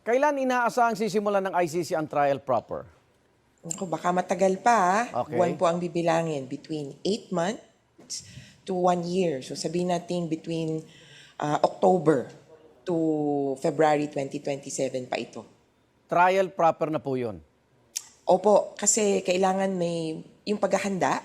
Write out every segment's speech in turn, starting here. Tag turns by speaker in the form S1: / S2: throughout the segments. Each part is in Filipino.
S1: Kailan inaasahang sisimulan ng ICC ang trial proper?
S2: Naku, baka matagal pa.
S1: Okay.
S2: Buwan po ang bibilangin. Between 8 months to 1 year. So sabihin natin between October to February 2027 pa ito.
S1: Trial proper na po yun.
S2: Opo, kasi kailangan may yung paghahanda,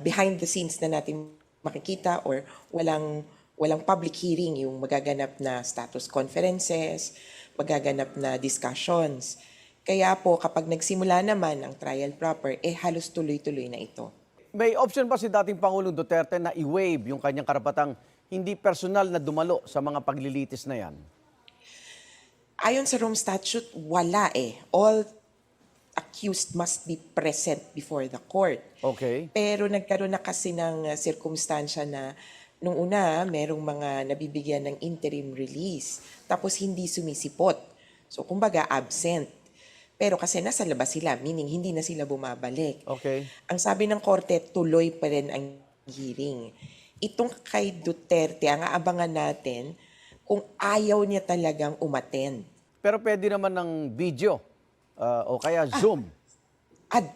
S2: behind the scenes na natin makikita or walang public hearing, yung magaganap na status conferences, magaganap na discussions. Kaya po kapag nagsimula naman ang trial proper, halos tuloy-tuloy na ito.
S1: May option ba si dating Pangulong Duterte na i-waive yung kanyang karapatang hindi personal na dumalo sa mga paglilitis na yan?
S2: Ayon sa Rome Statute, wala All accused must be present before the court.
S1: Okay.
S2: Pero nagkaroon na kasi ng sirkumstansya na nung una, merong mga nabibigyan ng interim release, tapos hindi sumisipot. So, kumbaga, absent. Pero kasi nasa labas sila, meaning hindi na sila bumabalik.
S1: Okay.
S2: Ang sabi ng korte, tuloy pa rin ang hearing. Itong kay Duterte, ang aabangan natin kung ayaw niya talagang umattend.
S1: Pero pwede naman ng video o kaya Zoom.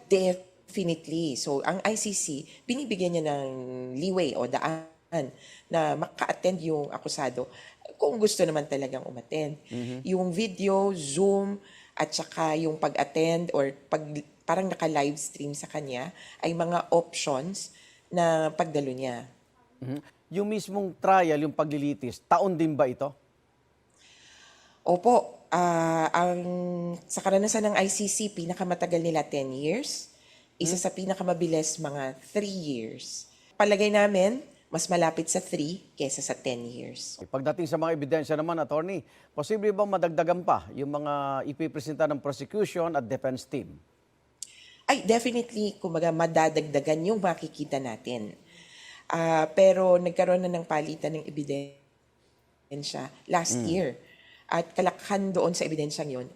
S2: Definitely. So, ang ICC, binibigyan niya ng leeway o daan na maka-attend yung akusado kung gusto naman talagang umattend. Yung video, Zoom, at saka yung pag-attend or parang naka-live stream sa kanya ay mga options na pagdalo niya.
S1: Yung mismong trial, yung paglilitis, taon din ba ito?
S2: Opo, sa karanasan ng ICC, pinakamatagal nila 10 years. Isa sa pinakamabilis, mga 3 years. Palagay namin, mas malapit sa 3 kesa sa 10 years.
S1: Pagdating sa mga ebidensya naman, attorney, posible bang madagdagan pa yung mga ipipresenta ng prosecution at defense team?
S2: Ay, definitely, kumbaga, madadagdagan yung makikita natin. Pero nagkaroon na ng palitan ng ebidensya last year. At kalakhan doon sa ebidensyang yun,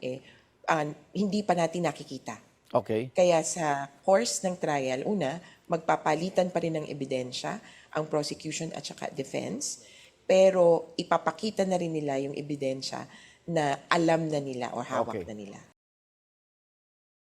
S2: hindi pa natin nakikita.
S1: Okay.
S2: Kaya sa course ng trial, una, magpapalitan pa rin ng ebidensya ang prosecution at saka defense, pero ipapakita na rin nila yung ebidensya na alam na nila o hawak na nila.